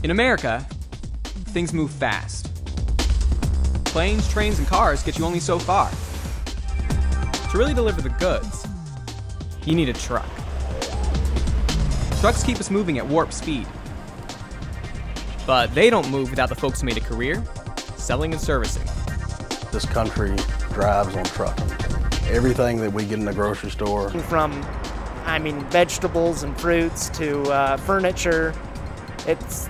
In America, things move fast. Planes, trains, and cars get you only so far. To really deliver the goods, you need a truck. Trucks keep us moving at warp speed. But they don't move without the folks who made a career selling and servicing. This country drives on trucking. Everything that we get in the grocery store. From, vegetables and fruits to furniture,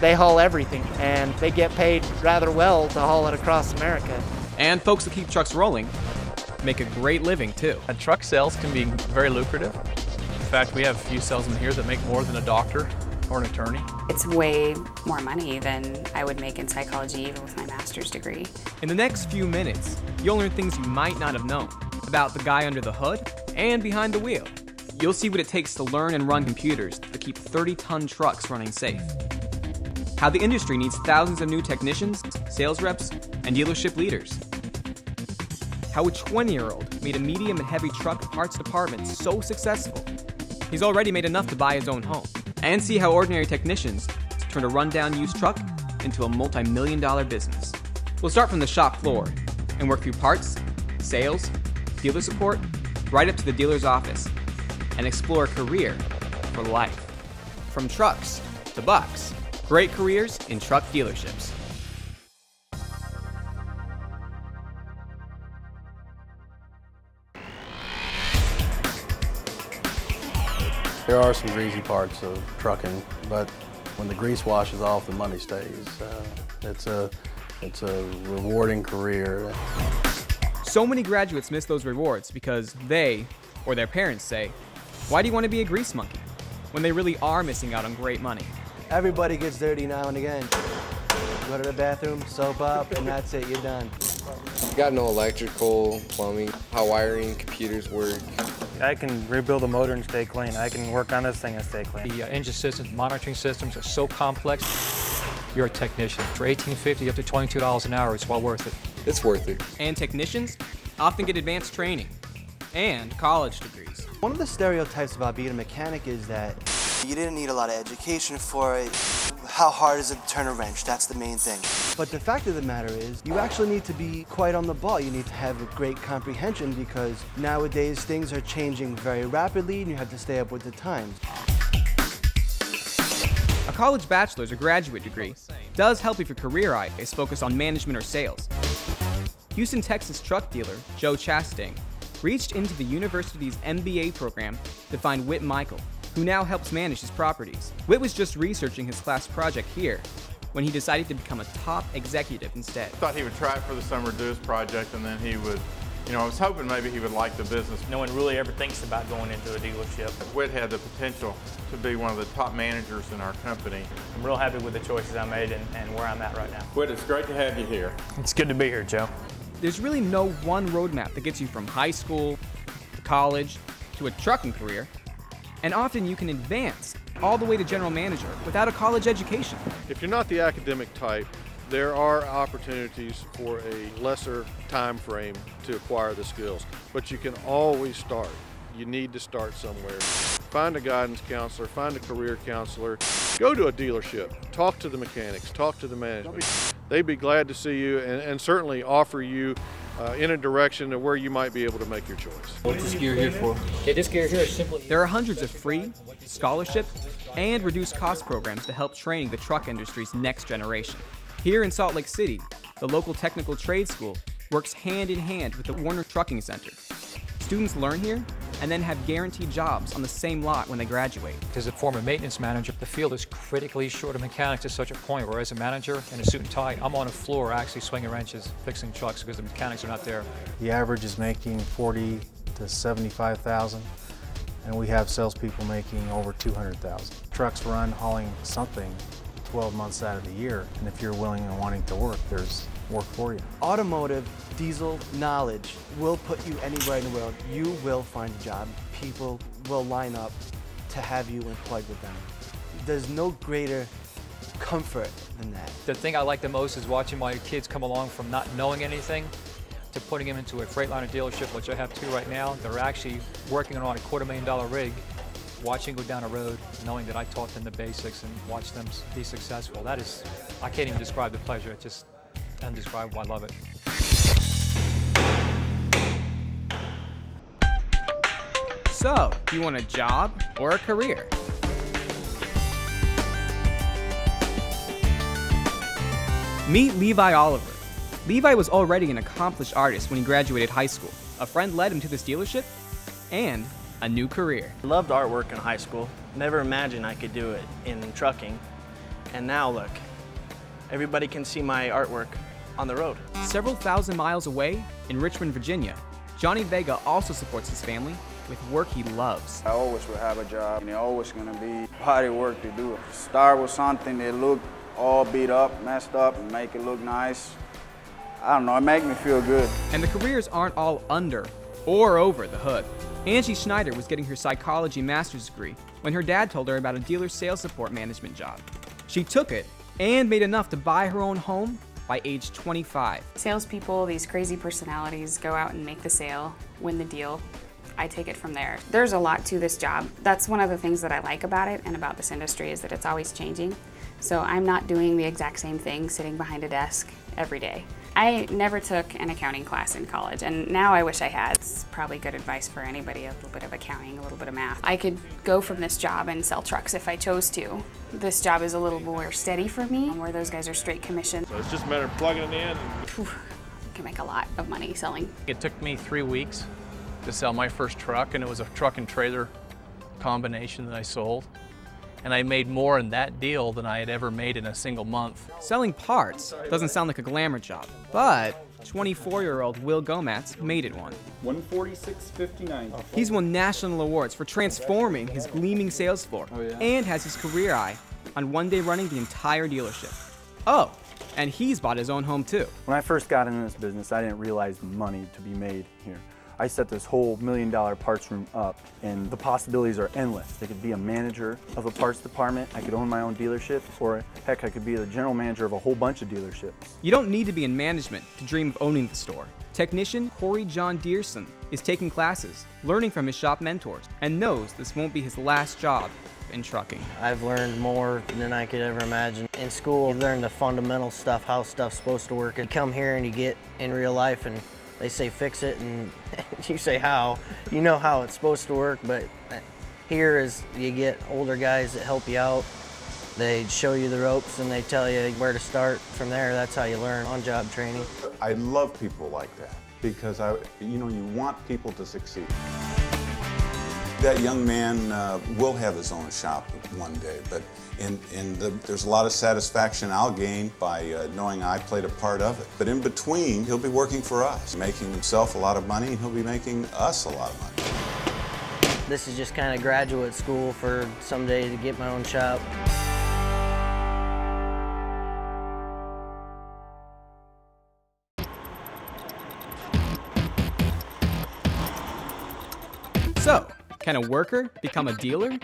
they haul everything, and they get paid rather well to haul it across America. And folks who keep trucks rolling make a great living too. Truck sales can be very lucrative. In fact, we have a few salesmen here that make more than a doctor or an attorney. It's way more money than I would make in psychology even with my master's degree. In the next few minutes, you'll learn things you might not have known about the guy under the hood and behind the wheel. You'll see what it takes to learn and run computers to keep 30-ton trucks running safe. How the industry needs thousands of new technicians, sales reps, and dealership leaders. How a 20-year-old made a medium and heavy truck parts department so successful, he's already made enough to buy his own home. And see how ordinary technicians turn a rundown used truck into a multi-million-dollar business. We'll start from the shop floor and work through parts, sales, dealer support, right up to the dealer's office, and explore a career for life. From trucks to bucks, great careers in truck dealerships. There are some greasy parts of trucking, but when the grease washes off, the money stays. It's a rewarding career. So many graduates miss those rewards because they, or their parents, say, "Why do you want to be a grease monkey?" when they really are missing out on great money. Everybody gets dirty now and again. Go to the bathroom, soap up, and that's it, you're done. Got no electrical, plumbing, how wiring, computers work. I can rebuild a motor and stay clean. I can work on this thing and stay clean. The engine systems, monitoring systems are so complex. You're a technician. For $18.50 up to $22 an hour, it's well worth it. It's worth it. And technicians often get advanced training and college degrees. One of the stereotypes about being a mechanic is that you didn't need a lot of education for it. How hard is it to turn a wrench? That's the main thing. But the fact of the matter is, you actually need to be quite on the ball. You need to have a great comprehension because nowadays things are changing very rapidly and you have to stay up with the times. A college bachelor's or graduate degree does help if your career eye is focused on management or sales. Houston, Texas truck dealer Joe Chastain reached into the university's MBA program to find Whit Michael, who now helps manage his properties. Whit was just researching his class project here when he decided to become a top executive instead. I thought he would try it for the summer, do his project, and then he would, I was hoping maybe he would like the business. No one really ever thinks about going into a dealership. Whit had the potential to be one of the top managers in our company. I'm real happy with the choices I made and where I'm at right now. Whit, it's great to have you here. It's good to be here, Joe. There's really no one roadmap that gets you from high school to college to a trucking career. And often you can advance all the way to general manager without a college education. If you're not the academic type, there are opportunities for a lesser time frame to acquire the skills, but you can always start. You need to start somewhere. Find a guidance counselor, find a career counselor, go to a dealership, talk to the mechanics, talk to the management. They'd be glad to see you and certainly offer you in a direction of where you might be able to make your choice. What's this gear here for? Okay, this gear here is simply... There are hundreds of free, scholarship, and reduced cost programs to help train the truck industry's next generation. Here in Salt Lake City, the local technical trade school works hand in hand with the Warner Trucking Center. Students learn here and then have guaranteed jobs on the same lot when they graduate. As a former maintenance manager, the field is critically short of mechanics to such a point where as a manager in a suit and tie, I'm on a floor actually swinging wrenches, fixing trucks because the mechanics are not there. The average is making $40,000 to $75,000, and we have salespeople making over $200,000. Trucks run hauling something 12 months out of the year, and if you're willing and wanting to work, there's work for you. Automotive diesel knowledge will put you anywhere in the world. You will find a job. People will line up to have you employed with them. There's no greater comfort than that. The thing I like the most is watching my kids come along from not knowing anything to putting them into a Freightliner dealership, which I have two right now. They're actually working on a $250,000 rig watching go down a road, knowing that I taught them the basics and watched them be successful, that is, I can't even describe the pleasure. It's just indescribable. I love it. So, do you want a job or a career? Meet Levi Oliver. Levi was already an accomplished artist when he graduated high school. A friend led him to this dealership and a new career. I loved artwork in high school. Never imagined I could do it in trucking. And now look, everybody can see my artwork on the road. Several thousand miles away in Richmond, Virginia, Johnny Vega also supports his family with work he loves. I always will have a job, and it's always gonna be body work to do it. Start with something that look all beat up, messed up, and make it look nice. I don't know, it makes me feel good. And the careers aren't all under or over the hood. Angie Schneider was getting her psychology master's degree when her dad told her about a dealer sales support management job. She took it and made enough to buy her own home by age 25. Salespeople, these crazy personalities, go out and make the sale, win the deal. I take it from there. There's a lot to this job. That's one of the things that I like about it and about this industry is that it's always changing. So I'm not doing the exact same thing sitting behind a desk every day. I never took an accounting class in college, and now I wish I had. It's probably good advice for anybody, a little bit of accounting, a little bit of math. I could go from this job and sell trucks if I chose to. This job is a little more steady for me, where those guys are straight commission. So it's just a matter of plugging it in. You can make a lot of money selling. It took me 3 weeks to sell my first truck, and it was a truck and trailer combination that I sold. And I made more in that deal than I had ever made in a single month. Selling parts doesn't sound like a glamour job, but 24-year-old Will Gomatz made it one. $146.59. He's won national awards for transforming his gleaming sales floor and has his career eye on one day running the entire dealership. Oh, and he's bought his own home too. When I first got into this business, I didn't realize the money to be made here. I set this whole $1 million parts room up, and the possibilities are endless. I could be a manager of a parts department, I could own my own dealership, or heck, I could be the general manager of a whole bunch of dealerships. You don't need to be in management to dream of owning the store. Technician Corey John Dearson is taking classes, learning from his shop mentors, and knows this won't be his last job in trucking. I've learned more than I could ever imagine. In school, you learn the fundamental stuff, how stuff's supposed to work. You come here and you get in real life and they say fix it, and you say how. You know how it's supposed to work, but here is you get older guys that help you out. They show you the ropes and they tell you where to start. From there, that's how you learn on-job training. I love people like that because you want people to succeed. That young man will have his own shop one day, but there's a lot of satisfaction I'll gain by knowing I played a part of it. But in between, he'll be working for us, making himself a lot of money, and he'll be making us a lot of money. This is just kind of graduate school for someday to get my own shop. So, can a worker become a dealer?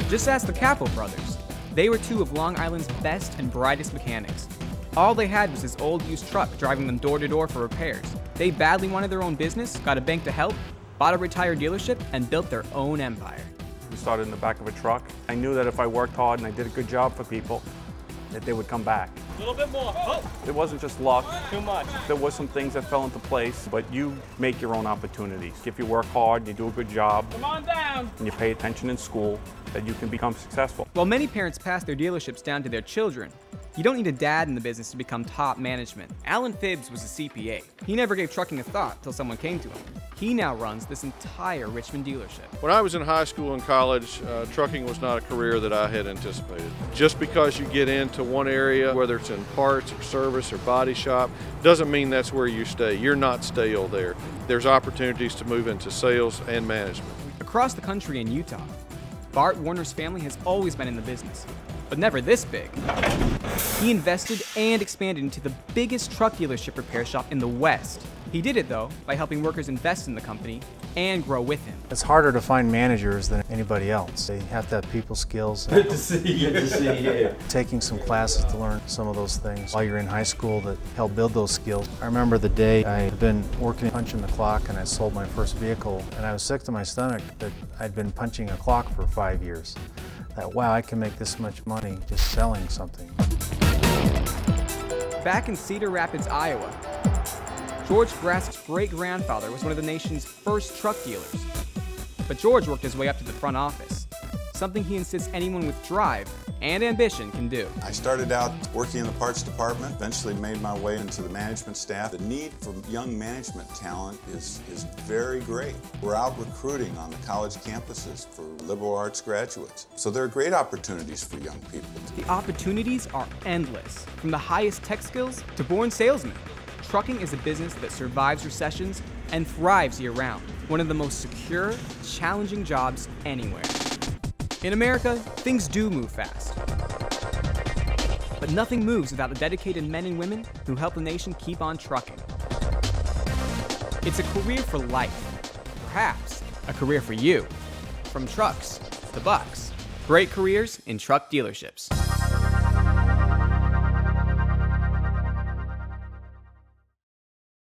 Just ask the Capo brothers. They were two of Long Island's best and brightest mechanics. All they had was this old used truck driving them door to door for repairs. They badly wanted their own business, got a bank to help, bought a retired dealership, and built their own empire. We started in the back of a truck. I knew that if I worked hard and I did a good job for people, that they would come back. A little bit more. Oh. It wasn't just luck. Too much. There was some things that fell into place, but you make your own opportunities. If you work hard, you do a good job, Come on down. and you pay attention in school, that you can become successful. While many parents pass their dealerships down to their children, you don't need a dad in the business to become top management. Alan Phibbs was a CPA. He never gave trucking a thought till someone came to him. He now runs this entire Richmond dealership. When I was in high school and college, trucking was not a career that I had anticipated. Just because you get into one area, whether it's in parts or service or body shop, doesn't mean that's where you stay. You're not stale there. There's opportunities to move into sales and management. Across the country in Utah, Bart Warner's family has always been in the business, but never this big. He invested and expanded into the biggest truck dealership repair shop in the West. He did it, though, by helping workers invest in the company and grow with him. It's harder to find managers than anybody else. They have to have people skills. Good to see you. Good to see you. Taking some classes to learn some of those things while you're in high school that help build those skills. I remember the day I'd been working punching the clock and I sold my first vehicle, and I was sick to my stomach that I'd been punching a clock for 5 years. That, wow, I can make this much money just selling something. Back in Cedar Rapids, Iowa, George Grask's great-grandfather was one of the nation's first truck dealers. But George worked his way up to the front office, something he insists anyone with drive and ambition can do. I started out working in the parts department, eventually made my way into the management staff. The need for young management talent is very great. We're out recruiting on the college campuses for liberal arts graduates. So there are great opportunities for young people. The opportunities are endless, from the highest tech skills to born salesmen. Trucking is a business that survives recessions and thrives year-round. One of the most secure, challenging jobs anywhere. In America, things do move fast. But nothing moves without the dedicated men and women who help the nation keep on trucking. It's a career for life. Perhaps a career for you. From trucks to bucks. Great careers in truck dealerships.